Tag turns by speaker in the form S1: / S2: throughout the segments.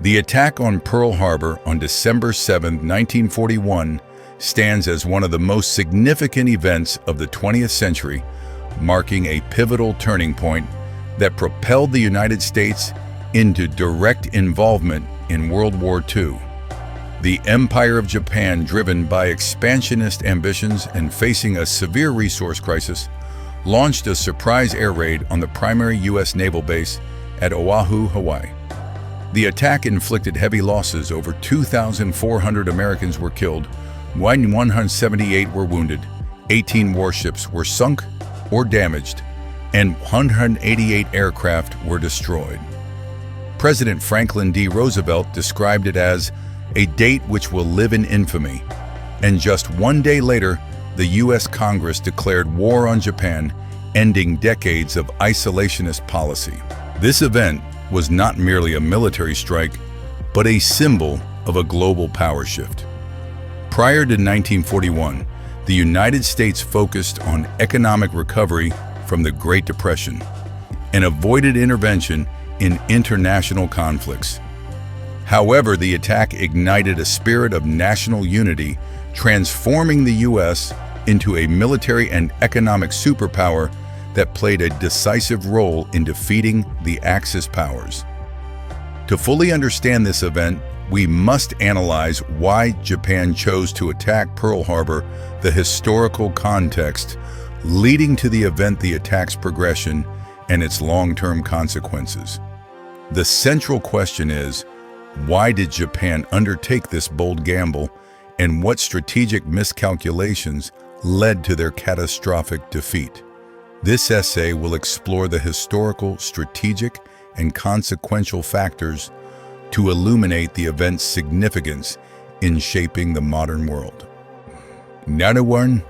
S1: The attack on Pearl Harbor on December 7, 1941, stands as one of the most significant events of the 20th century, marking a pivotal turning point that propelled the United States into direct involvement in World War II. The Empire of Japan, driven by expansionist ambitions and facing a severe resource crisis, launched a surprise air raid on the primary U.S. naval base at Oahu, Hawaii. The attack inflicted heavy losses. Over 2,400 Americans were killed, 178 were wounded, 18 warships were sunk or damaged, and 188 aircraft were destroyed. President Franklin D. Roosevelt described it as a date which will live in infamy, and just one day later, the U.S. Congress declared war on Japan, ending decades of isolationist policy. This event was not merely a military strike, but a symbol of a global power shift. Prior to 1941, the United States focused on economic recovery from the Great Depression and avoided intervention in international conflicts. However, the attack ignited a spirit of national unity, transforming the U.S. into a military and economic superpower that played a decisive role in defeating the Axis powers. To fully understand this event, we must analyze why Japan chose to attack Pearl Harbor, the historical context leading to the event, the attack's progression, and its long-term consequences. The central question is, why did Japan undertake this bold gamble, and what strategic miscalculations led to their catastrophic defeat? This essay will explore the historical, strategic, and consequential factors to illuminate the event's significance in shaping the modern world. Number 1.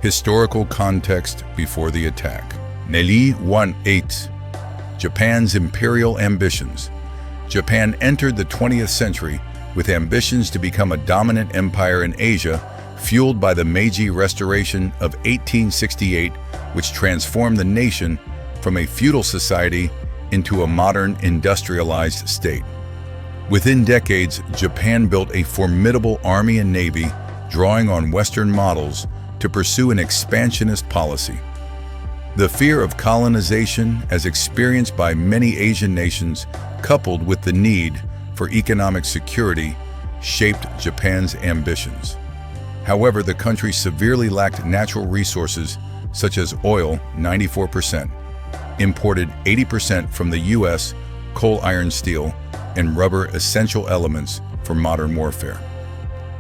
S1: Historical context before the attack. Lend-Lease 1:8. Japan's imperial ambitions. Japan entered the 20th century with ambitions to become a dominant empire in Asia, fueled by the Meiji Restoration of 1868, which transformed the nation from a feudal society into a modern industrialized state. Within decades, Japan built a formidable army and navy, drawing on Western models to pursue an expansionist policy. The fear of colonization, as experienced by many Asian nations, coupled with the need for economic security, shaped Japan's ambitions. However, the country severely lacked natural resources such as oil, 94%, imported 80% from the U.S., coal, iron, steel, and rubber, essential elements for modern warfare.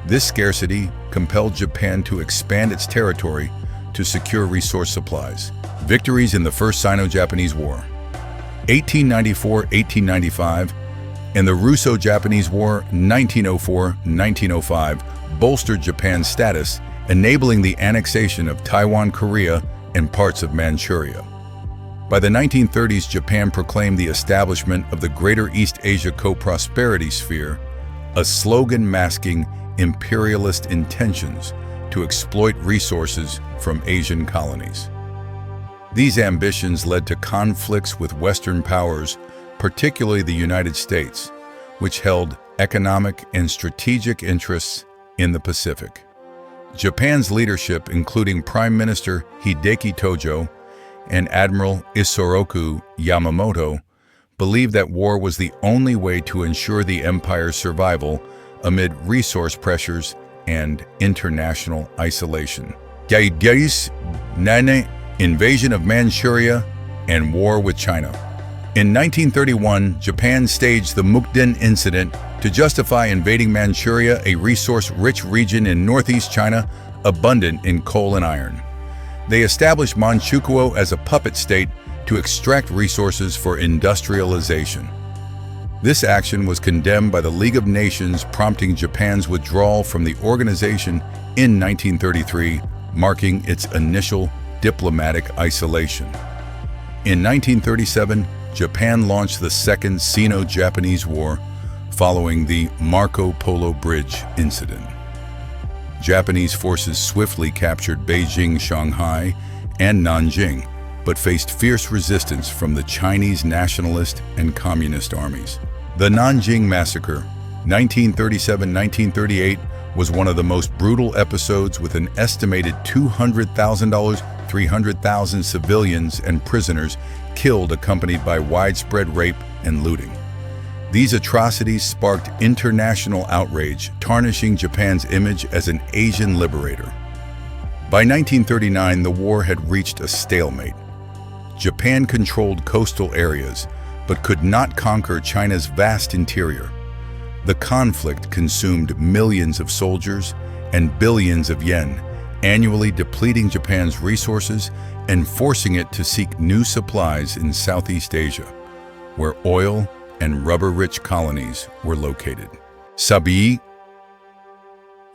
S1: This scarcity compelled Japan to expand its territory to secure resource supplies. Victories in the First Sino-Japanese War, 1894-1895, and the Russo-Japanese War, 1904-1905, bolstered Japan's status, enabling the annexation of Taiwan, Korea, and parts of Manchuria. By the 1930s, Japan proclaimed the establishment of the Greater East Asia Co-Prosperity Sphere, a slogan masking imperialist intentions to exploit resources from Asian colonies. These ambitions led to conflicts with Western powers, particularly the United States, which held economic and strategic interests in the Pacific. Japan's leadership, including Prime Minister Hideki Tojo and Admiral Isoroku Yamamoto, believed that war was the only way to ensure the empire's survival amid resource pressures and international isolation. Invasion of Manchuria and war with China. In 1931, Japan staged the Mukden Incident to justify invading Manchuria, a resource-rich region in northeast China, abundant in coal and iron. They established Manchukuo as a puppet state to extract resources for industrialization. This action was condemned by the League of Nations, prompting Japan's withdrawal from the organization in 1933, marking its initial diplomatic isolation. In 1937, Japan launched the Second Sino-Japanese War following the Marco Polo Bridge incident. Japanese forces swiftly captured Beijing, Shanghai, and Nanjing, but faced fierce resistance from the Chinese nationalist and communist armies. The Nanjing Massacre, 1937-1938, was one of the most brutal episodes, with an estimated 300,000 civilians and prisoners killed, accompanied by widespread rape and looting. These atrocities sparked international outrage, tarnishing Japan's image as an Asian liberator. By 1939, the war had reached a stalemate. Japan controlled coastal areas, but could not conquer China's vast interior. The conflict consumed millions of soldiers and billions of yen, annually depleting Japan's resources and forcing it to seek new supplies in Southeast Asia, where oil and rubber-rich colonies were located. Sabi.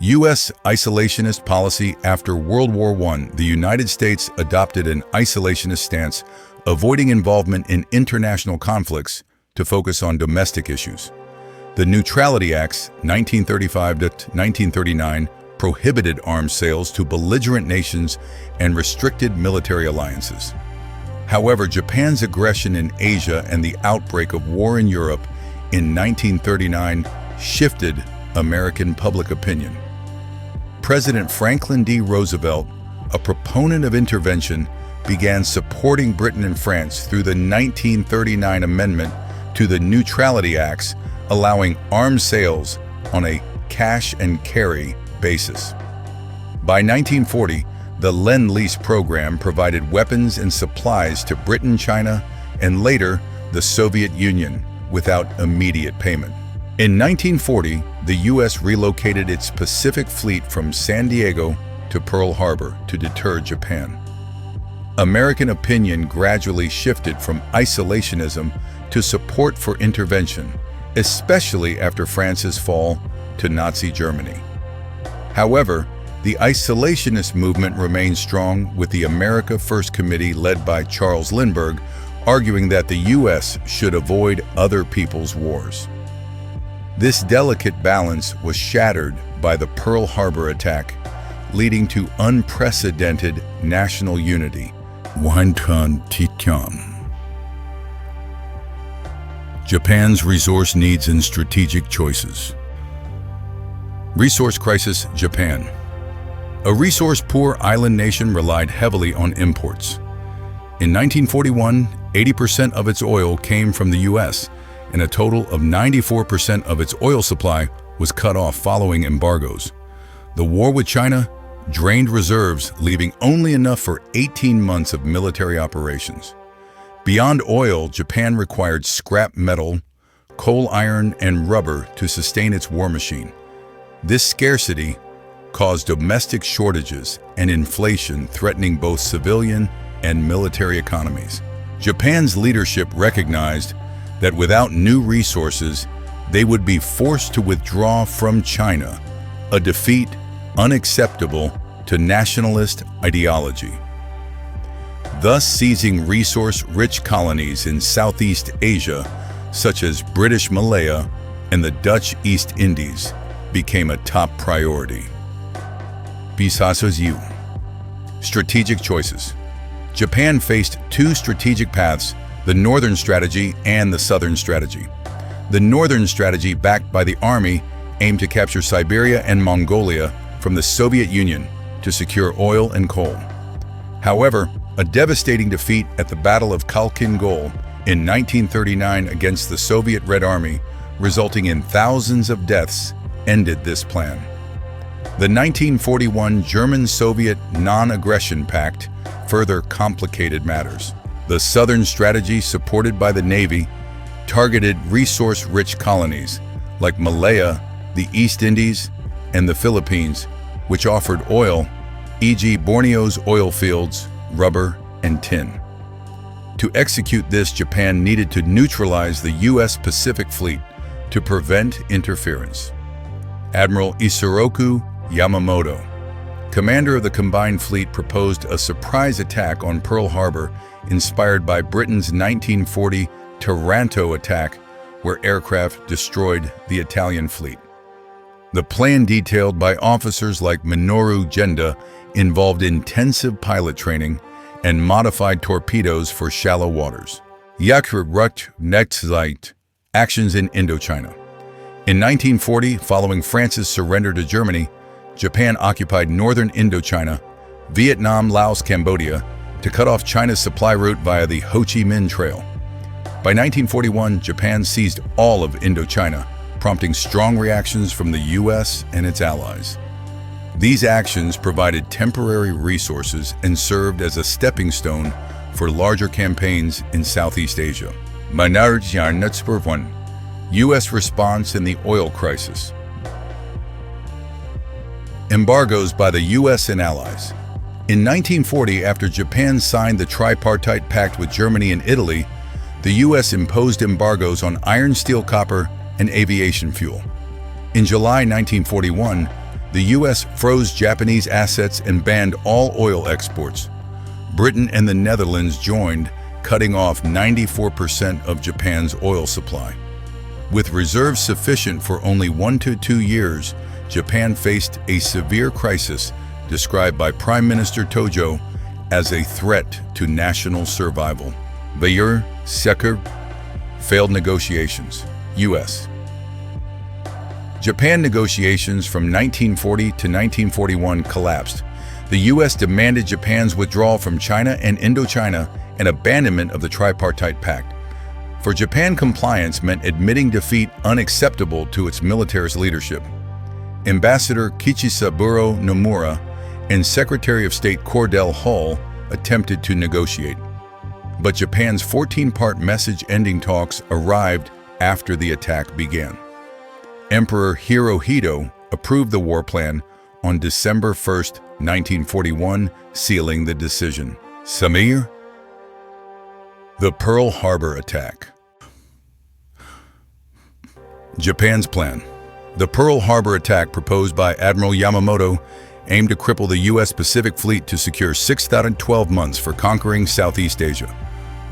S1: U.S. isolationist policy. After World War I, the United States adopted an isolationist stance, avoiding involvement in international conflicts to focus on domestic issues. The Neutrality Acts, 1935 to 1939, prohibited arms sales to belligerent nations and restricted military alliances. However, Japan's aggression in Asia and the outbreak of war in Europe in 1939 shifted American public opinion. President Franklin D. Roosevelt, a proponent of intervention, began supporting Britain and France through the 1939 amendment to the Neutrality Acts, allowing arms sales on a cash-and-carry basis. By 1940, the Lend-Lease program provided weapons and supplies to Britain, China, and later the Soviet Union without immediate payment. In 1940, the U.S. relocated its Pacific Fleet from San Diego to Pearl Harbor to deter Japan. American opinion gradually shifted from isolationism to support for intervention, especially after France's fall to Nazi Germany. However, the isolationist movement remained strong, with the America First Committee led by Charles Lindbergh arguing that the U.S. should avoid other people's wars. This delicate balance was shattered by the Pearl Harbor attack, leading to unprecedented national unity. Japan's resource needs and strategic choices. Resource crisis. Japan, a resource-poor island nation, relied heavily on imports. In 1941, 80% of its oil came from the U.S., and a total of 94% of its oil supply was cut off following embargoes. The war with China drained reserves, leaving only enough for 18 months of military operations. Beyond oil, Japan required scrap metal, coal, iron, and rubber to sustain its war machine. This scarcity caused domestic shortages and inflation, threatening both civilian and military economies. Japan's leadership recognized that without new resources, they would be forced to withdraw from China, a defeat unacceptable to nationalist ideology. Thus, seizing resource-rich colonies in Southeast Asia, such as British Malaya and the Dutch East Indies, became a top priority. Strategic choices. Japan faced two strategic paths: the Northern Strategy and the Southern Strategy. The Northern Strategy, backed by the Army, aimed to capture Siberia and Mongolia from the Soviet Union to secure oil and coal. However, a devastating defeat at the Battle of Khalkhin Gol in 1939 against the Soviet Red Army, resulting in thousands of deaths, ended this plan. The 1941 German-Soviet Non-Aggression Pact further complicated matters. The Southern Strategy, supported by the Navy, targeted resource-rich colonies like Malaya, the East Indies, and the Philippines, which offered oil, e.g. Borneo's oil fields, rubber, and tin. To execute this, Japan needed to neutralize the U.S. Pacific Fleet to prevent interference. Admiral Isoroku Yamamoto, commander of the Combined Fleet, proposed a surprise attack on Pearl Harbor, inspired by Britain's 1940 Taranto attack, where aircraft destroyed the Italian fleet. The plan, detailed by officers like Minoru Genda, involved intensive pilot training and modified torpedoes for shallow waters. Yakurut Nextzeit, Actions in Indochina. In 1940, following France's surrender to Germany, Japan occupied northern Indochina, Vietnam, Laos, Cambodia, to cut off China's supply route via the Ho Chi Minh Trail. By 1941, Japan seized all of Indochina, prompting strong reactions from the US and its allies. These actions provided temporary resources and served as a stepping stone for larger campaigns in Southeast Asia. U.S. response in the oil crisis. Embargoes by the U.S. and allies. In 1940, after Japan signed the tripartite pact with Germany and Italy, the U.S. imposed embargoes on iron, steel, copper, and aviation fuel. In July 1941, the U.S. froze Japanese assets and banned all oil exports. Britain and the Netherlands joined, cutting off 94% of Japan's oil supply. With reserves sufficient for only 1 to 2 years, Japan faced a severe crisis described by Prime Minister Tojo as a threat to national survival. Bayur Sekir. Failed negotiations. U.S. Japan negotiations from 1940 to 1941 collapsed. The U.S. demanded Japan's withdrawal from China and Indochina and abandonment of the tripartite pact. For Japan, compliance meant admitting defeat unacceptable to its militarist leadership. Ambassador Kichisaburo Nomura and Secretary of State Cordell Hull attempted to negotiate. But Japan's 14-part message ending talks arrived after the attack began. Emperor Hirohito approved the war plan on December 1, 1941, sealing the decision. Samir. The Pearl Harbor attack. Japan's plan. The Pearl Harbor attack proposed by Admiral Yamamoto aimed to cripple the U.S. Pacific Fleet to secure 6,012 months for conquering Southeast Asia.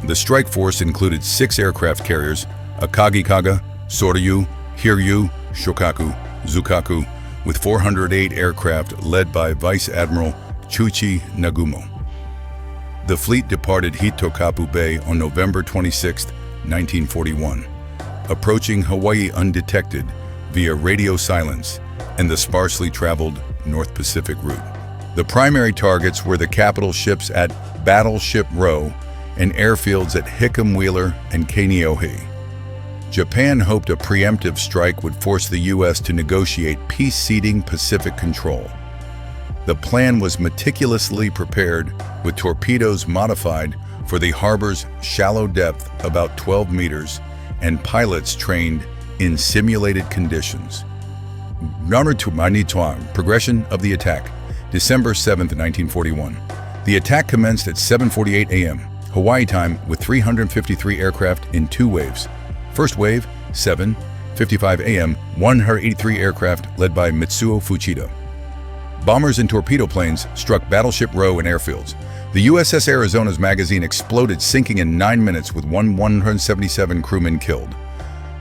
S1: The strike force included 6 aircraft carriers, Akagikaga, Soryu, Hiryu, Shokaku, Zukaku, with 408 aircraft led by Vice Admiral Chuichi Nagumo. The fleet departed Hitokapu Bay on November 26, 1941, approaching Hawaii undetected via radio silence and the sparsely traveled North Pacific route. The primary targets were the capital ships at Battleship Row and airfields at Hickam Wheeler and Kaneohe. Japan hoped a preemptive strike would force the U.S. to negotiate peace-ceding Pacific control. The plan was meticulously prepared with torpedoes modified for the harbor's shallow depth, about 12 meters, and pilots trained in simulated conditions. Progression of the attack. December 7, 1941. The attack commenced at 7:48 a.m. Hawaii time with 353 aircraft in 2 waves. First wave, 7:55 a.m., 183 aircraft led by Mitsuo Fuchida. Bombers and torpedo planes struck Battleship Row and airfields. The USS Arizona's magazine exploded, sinking in 9 minutes with 177 crewmen killed.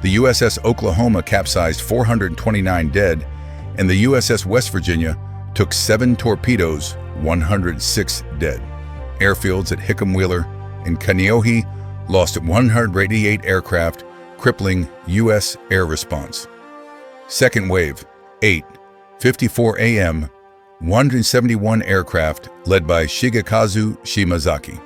S1: The USS Oklahoma capsized, 429 dead, and the USS West Virginia took 7 torpedoes, 106 dead. Airfields at Hickam Wheeler and Kaneohe lost 188 aircraft, crippling U.S. air response. Second wave, 8:54 a.m., 171 aircraft led by Shigekazu Shimazaki.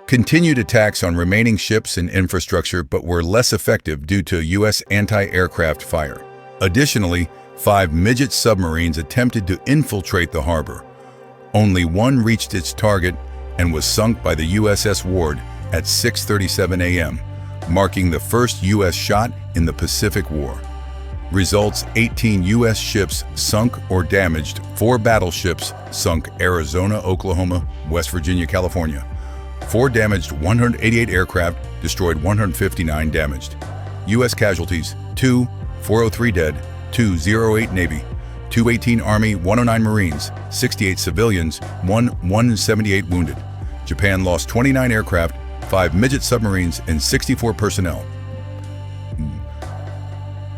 S1: Continued attacks on remaining ships and infrastructure, but were less effective due to U.S. anti-aircraft fire. Additionally, 5 midget submarines attempted to infiltrate the harbor. Only one reached its target and was sunk by the USS Ward at 6:37 a.m., marking the first U.S. shot in the Pacific War. Results: 18 U.S. ships sunk or damaged, 4 battleships sunk Arizona, Oklahoma, West Virginia, California. 4 damaged, 188 aircraft, destroyed 159 damaged. U.S. casualties: 2, 403 dead, 208 Navy, 218 Army, 109 Marines, 68 civilians, 178 wounded. Japan lost 29 aircraft, 5 midget submarines, and 64 personnel.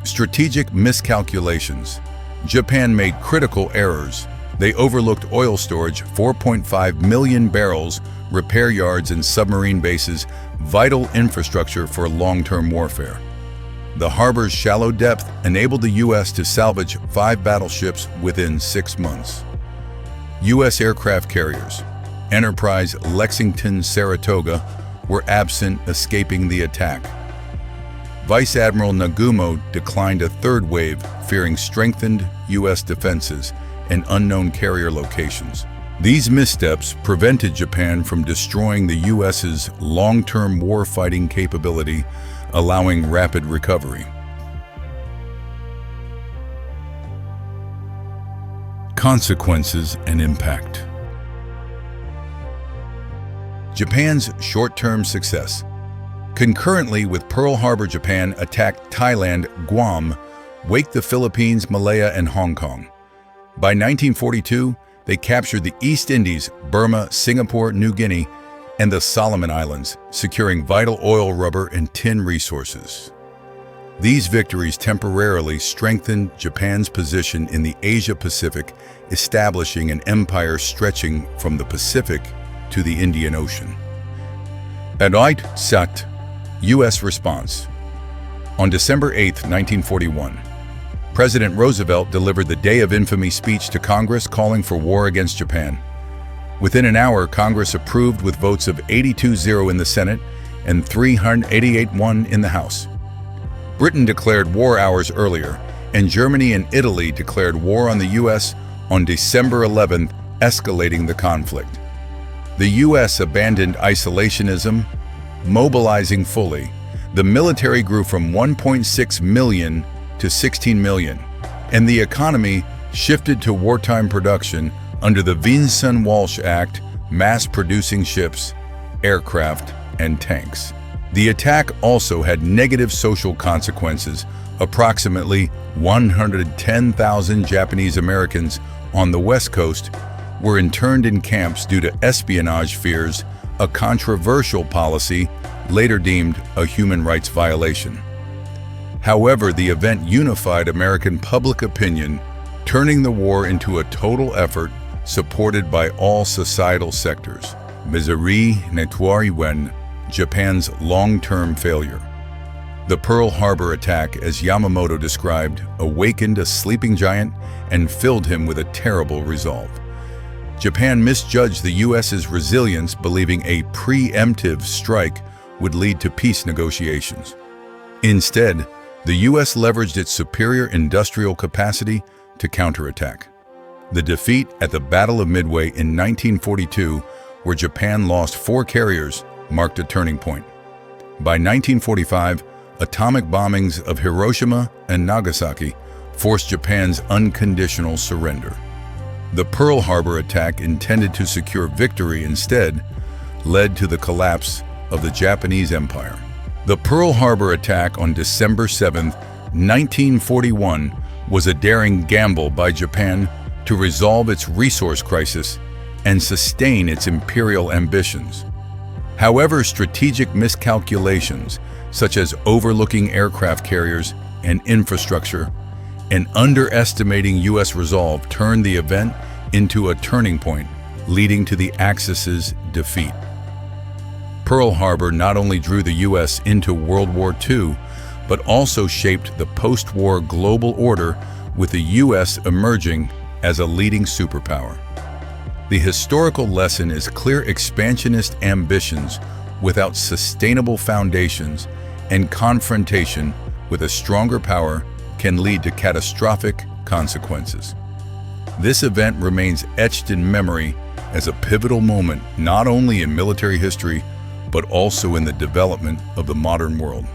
S1: Strategic miscalculations. Japan made critical errors. They overlooked oil storage, 4.5 million barrels, repair yards and submarine bases, vital infrastructure for long-term warfare. The harbor's shallow depth enabled the U.S. to salvage 5 battleships within 6 months. U.S. aircraft carriers, Enterprise, Lexington, Saratoga, were absent, escaping the attack. Vice Admiral Nagumo declined a third wave, fearing strengthened U.S. defenses and unknown carrier locations. These missteps prevented Japan from destroying the U.S.'s long-term war-fighting capability, allowing rapid recovery. Consequences and impact. Japan's short-term success. Concurrently with Pearl Harbor, Japan attacked Thailand, Guam, Wake the Philippines, Malaya, and Hong Kong. By 1942, they captured the East Indies, Burma, Singapore, New Guinea, and the Solomon Islands, securing vital oil, rubber, and tin resources. These victories temporarily strengthened Japan's position in the Asia-Pacific, establishing an empire stretching from the Pacific to the Indian Ocean. Adait Sat, U.S. response. On December 8, 1941, President Roosevelt delivered the Day of Infamy speech to Congress calling for war against Japan. Within an hour, Congress approved with votes of 82-0 in the Senate and 388-1 in the House. Britain declared war hours earlier, and Germany and Italy declared war on the U.S. on December 11th, escalating the conflict. The U.S. abandoned isolationism, mobilizing fully. The military grew from 1.6 million to 16 million, and the economy shifted to wartime production under the Vinson-Walsh Act, mass-producing ships, aircraft, and tanks. The attack also had negative social consequences. Approximately 110,000 Japanese Americans on the West Coast were interned in camps due to espionage fears, a controversial policy later deemed a human rights violation. However, the event unified American public opinion, turning the war into a total effort supported by all societal sectors. Misery Netwariwen, Japan's long-term failure. The Pearl Harbor attack, as Yamamoto described, awakened a sleeping giant and filled him with a terrible resolve. Japan misjudged the U.S.'s resilience, believing a preemptive strike would lead to peace negotiations. Instead, the U.S. leveraged its superior industrial capacity to counterattack. The defeat at the Battle of Midway in 1942, where Japan lost 4 carriers, marked a turning point. By 1945, atomic bombings of Hiroshima and Nagasaki forced Japan's unconditional surrender. The Pearl Harbor attack, intended to secure victory instead, led to the collapse of the Japanese Empire. The Pearl Harbor attack on December 7, 1941, was a daring gamble by Japan to resolve its resource crisis and sustain its imperial ambitions. However, strategic miscalculations, such as overlooking aircraft carriers and infrastructure and underestimating U.S. resolve, turned the event into a turning point, leading to the Axis's defeat. Pearl Harbor not only drew the U.S. into World War II, but also shaped the post-war global order, with the U.S. emerging as a leading superpower. The historical lesson is clear: expansionist ambitions without sustainable foundations and confrontation with a stronger power can lead to catastrophic consequences. This event remains etched in memory as a pivotal moment not only in military history, but also in the development of the modern world.